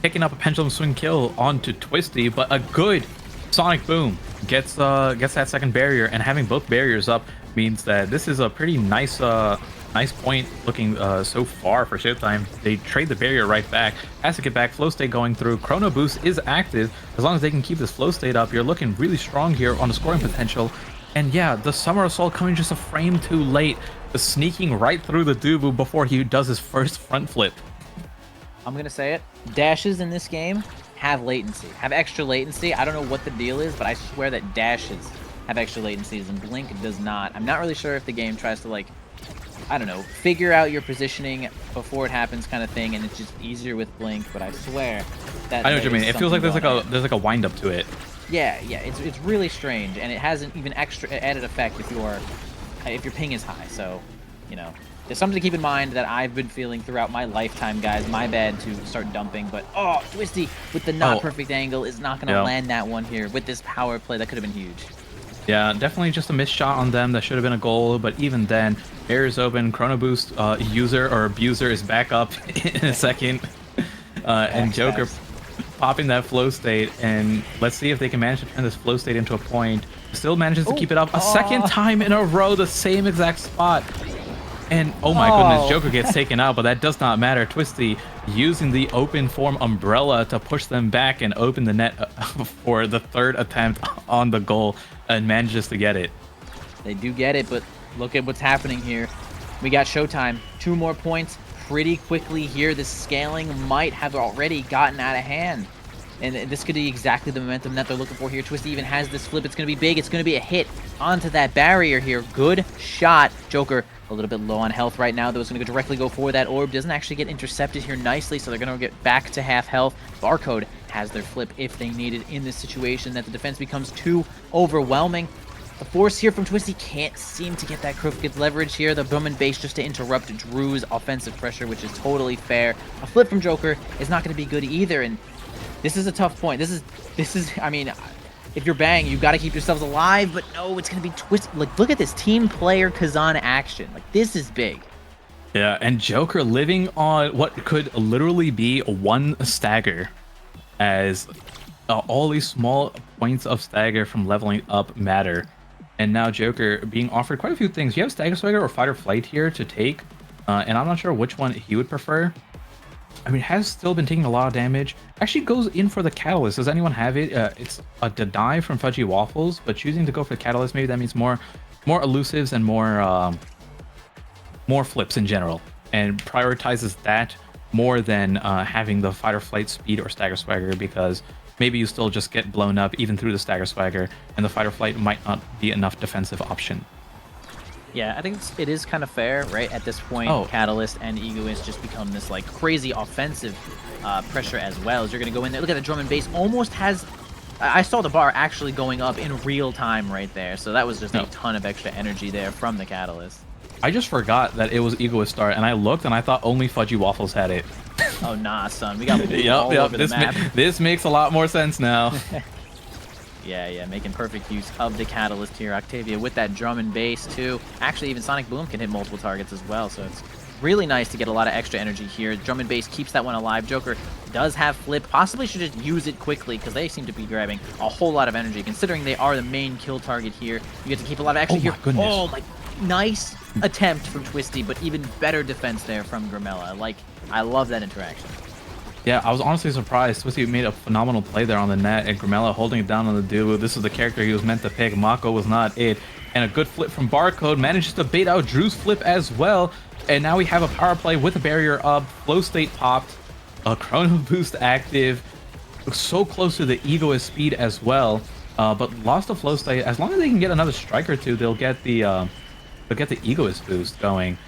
picking up a pendulum swing kill onto Twisty, but a good Sonic Boom gets that second barrier, and having both barriers up means that this is a pretty nice point looking so far for Showtime. They trade the barrier right back. Has to get back. Flow state going through. Chrono Boost is active. As long as they can keep this flow state up, you're looking really strong here on the scoring potential. And yeah, the Summer Assault coming just a frame too late. The sneaking right through the Dubu before he does his first front flip. I'm going to say it. Dashes in this game have latency. Have extra latency. I don't know what the deal is, but I swear that dashes have extra latencies and Blink does not. I'm not really sure if the game tries to, like, I don't know, figure out your positioning before it happens kind of thing, and it's just easier with Blink, but I swear that I know what you mean. It feels like there's like a wind up to it. Yeah, it's really strange, and it has an even extra added effect if your ping is high. So, you know, there's something to keep in mind that I've been feeling throughout my lifetime, guys. My bad to start dumping, but oh, Twisty with the not perfect angle is not going to land that one here with this power play. That could have been huge. Yeah, definitely just a missed shot on them. That should have been a goal, but even then, barriers open. Chrono Boost user or abuser is back up in a second, and Joker popping that flow state, and let's see if they can manage to turn this flow state into a point. Still manages to keep it up a second time in a row, the same exact spot. And oh my goodness, Joker gets taken out, but that does not matter. Twisty using the open form umbrella to push them back and open the net for the third attempt on the goal, and manages to get it. They do get it, but look at what's happening here. We got Showtime. 2 more points pretty quickly here. The scaling might have already gotten out of hand. And this could be exactly the momentum that they're looking for here. Twisty even has this flip. It's going to be big. It's going to be a hit onto that barrier here. Good shot. Joker a little bit low on health right now, though. It's going to directly go for that orb. Doesn't actually get intercepted here nicely, so they're going to get back to half health. Barcode has their flip if they need it in this situation, that the defense becomes too overwhelming. The force here from Twisty can't seem to get that crooked leverage here. The boom and base just to interrupt Drew's offensive pressure, which is totally fair. A flip from Joker is not going to be good either, and this is a tough point. This is, I mean, if you're Bang, you got to keep yourselves alive, but no, it's going to be Twisty. Like, look at this team player Kazan action. Like, this is big. Yeah, and Joker living on what could literally be one stagger, as all these small points of stagger from leveling up matter. And now Joker being offered quite a few things. You have Stagger Swagger or Fight or Flight here to take, and I'm not sure which one he would prefer. I mean, has still been taking a lot of damage. Actually goes in for the Catalyst. Does anyone have it? It's a deny from Fudgy Waffles, but choosing to go for the Catalyst, maybe that means more elusives and more flips in general, and prioritizes that more than having the Fight or Flight speed or Stagger Swagger, because maybe you still just get blown up even through the Stagger Swagger, and the Fight or Flight might not be enough defensive option. Yeah, I think it is kind of fair, right? At this point, Catalyst and Egoist just become this like crazy offensive pressure as well. As you're going to go in there, look at the drum and bass, almost has. I saw the bar actually going up in real time right there, so that was just a ton of extra energy there from the Catalyst. I just forgot that it was Egoist start, and I looked and I thought only Fudgy Waffles had it. Oh nah, son, we got all over the map. This makes a lot more sense now. Yeah, making perfect use of the Catalyst here. Octavia with that drum and bass too. Actually, even Sonic Boom can hit multiple targets as well, so it's really nice to get a lot of extra energy here. Drum and bass keeps that one alive. Joker does have flip. Possibly should just use it quickly because they seem to be grabbing a whole lot of energy. Considering they are the main kill target here, you get to keep a lot of extra here. Goodness. Oh, like nice attempt from Twisty, but even better defense there from Grimella. I love that interaction. Yeah, I was honestly surprised. Twisty made a phenomenal play there on the net, and Grimella holding it down on the duo. This is the character he was meant to pick. Mako was not it. And a good flip from Barcode manages to bait out Drew's flip as well. And now we have a power play with a barrier up, flow state popped, a chrono boost active, so close to the Egoist speed as well. But lost the flow state. As long as they can get another strike or two, they'll get the Egoist boost going.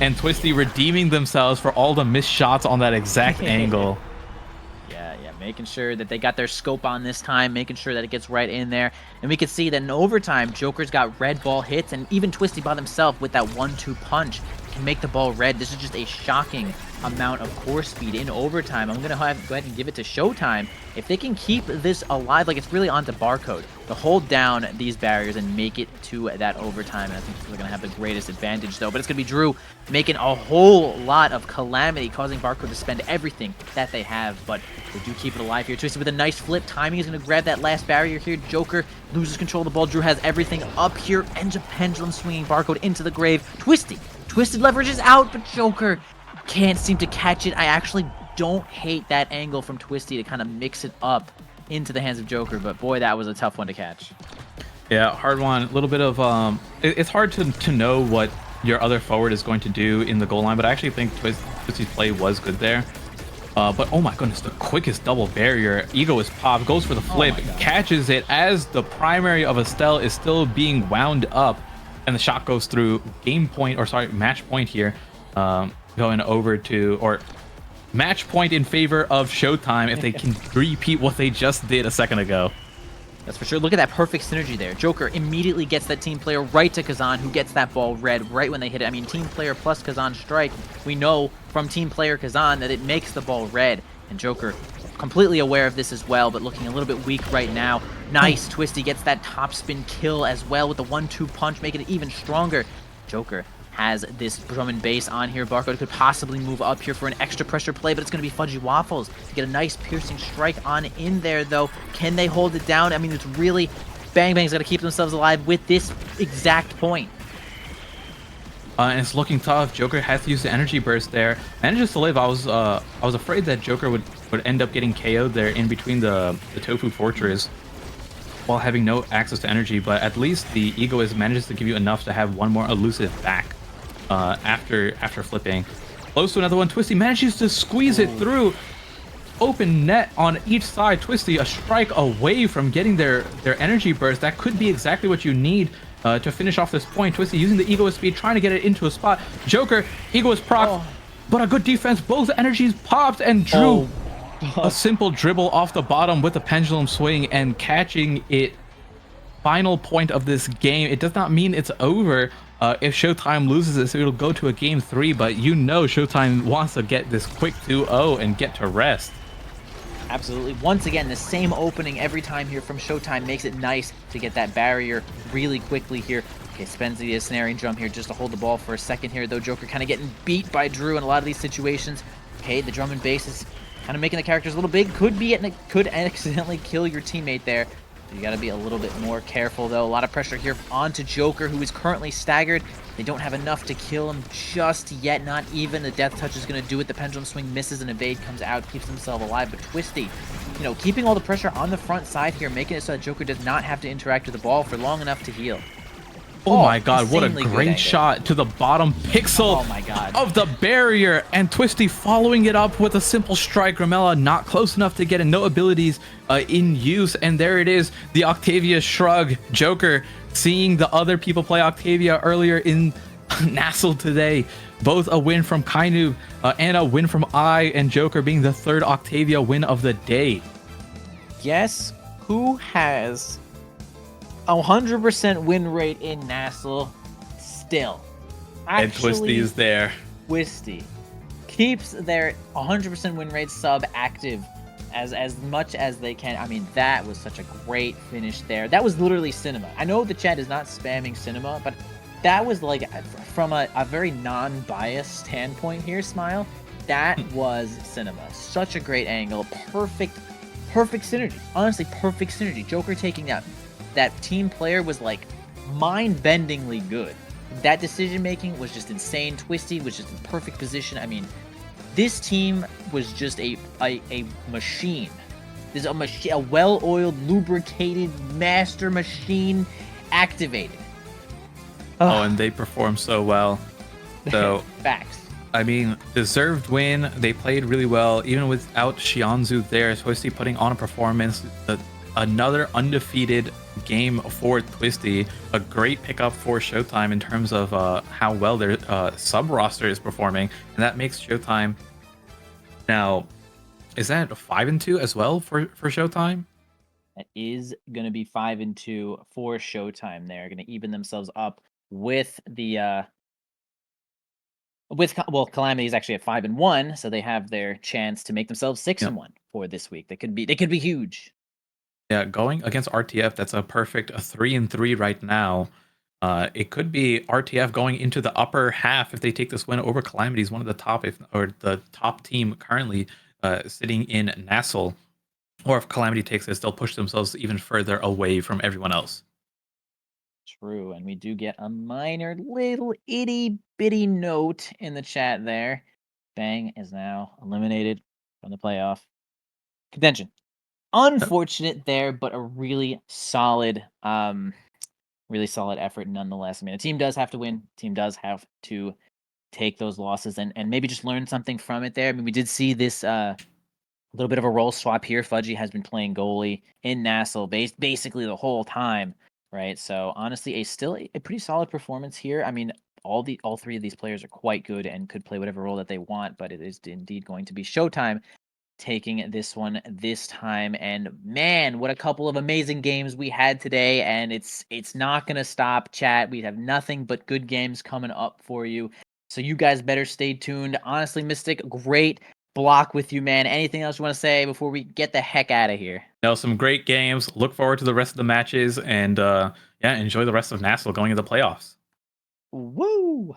And Twisty redeeming themselves for all the missed shots on that exact angle. Yeah, making sure that they got their scope on this time, making sure that it gets right in there. And we can see that in overtime, Joker's got red ball hits, and even Twisty by himself with that 1-2 punch can make the ball red. This is just a shocking amount of core speed in overtime. I'm going to go ahead and give it to Showtime. If they can keep this alive, like it's really onto Barcode to hold down these barriers and make it to that overtime. And I think they're going to have the greatest advantage, though. But it's going to be Drew making a whole lot of calamity, causing Barcode to spend everything that they have. But they do keep it alive here. Twisty with a nice flip. Timing is going to grab that last barrier here. Joker loses control of the ball. Drew has everything up here. Ends a pendulum swinging Barcode into the grave. Twisted leverages out, but Joker can't seem to catch it. I actually don't hate that angle from Twisty to kind of mix it up into the hands of Joker, but boy, that was a tough one to catch. Yeah, hard one. A little bit of it's hard to know what your other forward is going to do in the goal line, but I actually think Twisty's play was good there. But oh my goodness, the quickest double barrier. Egoist pop, goes for the flip, catches it as the primary of Estelle is still being wound up, and the shot goes through. Match point here. Going over to, or match point in favor of Showtime if they can repeat what they just did a second ago. That's for sure. Look at that perfect synergy there. Joker immediately gets that team player right to Kazan, who gets that ball red right when they hit it. I mean, team player plus Kazan strike, we know from team player Kazan that it makes the ball red. And Joker completely aware of this as well, but looking a little bit weak right now. Nice. Twisty gets that top spin kill as well with the 1-2 punch, making it even stronger. Joker has this drum and bass on here. Barcode could possibly move up here for an extra pressure play, but it's going to be Fudgy Waffles to get a nice piercing strike on in there, though. Can they hold it down? I mean, it's really Bang Bang's got to keep themselves alive with this exact point. And it's looking tough. Joker has to use the energy burst there. Manages to live. I was afraid that Joker would end up getting KO'd there in between the Tofu Fortress while having no access to energy, but at least the Egoist manages to give you enough to have one more elusive back after flipping. Close to another one. Twisty manages to squeeze it through. Open net on each side. Twisty a strike away from getting their energy burst. That could be exactly what you need to finish off this point. Twisty using the Egoist speed, trying to get it into a spot. Joker, Egoist proc, but a good defense. Both energies popped, and Drew a simple dribble off the bottom with a pendulum swing and catching it. Final point of this game. It does not mean it's over. If Showtime loses this, it'll go to a game 3, but you know Showtime wants to get this quick 2-0 and get to rest. Absolutely. Once again, the same opening every time here from Showtime makes it nice to get that barrier really quickly here. Okay, spends the snaring drum here just to hold the ball for a second here, though. Joker kind of getting beat by Drew in a lot of these situations. Okay, the drum and bass is kind of making the characters a little big. Could accidentally kill your teammate there. You got to be a little bit more careful, though. A lot of pressure here onto Joker, who is currently staggered. They don't have enough to kill him just yet. Not even the death touch is going to do it. The pendulum swing misses and evade comes out, keeps himself alive. But Twisty, you know, keeping all the pressure on the front side here, making it so that Joker does not have to interact with the ball for long enough to heal. Oh my god, what a insanely good great angle. shot to the bottom pixel Oh my god. of the barrier. And Twisty following it up with a simple strike. Ramela not close enough to get it, no abilities in use. And there it is, the Octavia shrug. Joker seeing the other people play Octavia earlier in NASL today. Both a win from Kainu and a win from I, and Joker being the third Octavia win of the day. Guess who has 100% win rate in NASL still? And Twisty is there. Twisty keeps their 100% win rate sub active as much as they can. I mean, that was such a great finish there. That was literally cinema. I know the chat is not spamming cinema, but that was like, from a very non-biased standpoint here, Smile, that was cinema. Such a great angle. Perfect synergy. Honestly, perfect synergy. Joker taking that team player was like mind-bendingly good. That decision making was just insane. Twisty was just in perfect position. I mean, this team was just a machine. There's a machine, a well-oiled, lubricated master machine activated. Oh, and they performed so well. So facts. I mean, deserved win. They played really well, even without Shionzu there. Twisty putting on a performance. Another undefeated game for Twisty. A great pickup for Showtime in terms of how well their sub roster is performing, and that makes Showtime now. Is that 5-2 as well for Showtime? That is going to be 5-2 for Showtime. They're going to even themselves up with the Calamity is actually at 5-1, so they have their chance to make themselves 6-1 for this week. They could be huge. Yeah, going against RTF, that's a perfect 3-3 right now. It could be RTF going into the upper half if they take this win over Calamity. Is one of the top, or the top team currently sitting in NASL. Or if Calamity takes this, they'll push themselves even further away from everyone else. True, and we do get a minor little itty bitty note in the chat there. Bang is now eliminated from the playoff contention. Unfortunate there, but a really solid effort nonetheless. I mean, a team does have to win. Team does have to take those losses and maybe just learn something from it there. I mean, we did see this a little bit of a role swap here. Fudgy has been playing goalie in NASL basically the whole time, right? So honestly, still a pretty solid performance here. I mean, all three of these players are quite good and could play whatever role that they want, but it is indeed going to be Showtime taking this one this time. And man, what a couple of amazing games we had today, and it's not gonna stop, chat. We have nothing but good games coming up for you, so you guys better stay tuned. Honestly, Mystic, great block with you, man. Anything else you want to say before we get the heck out of here? No, some great games. Look forward to the rest of the matches, and yeah, enjoy the rest of NASL going into the playoffs. Woo!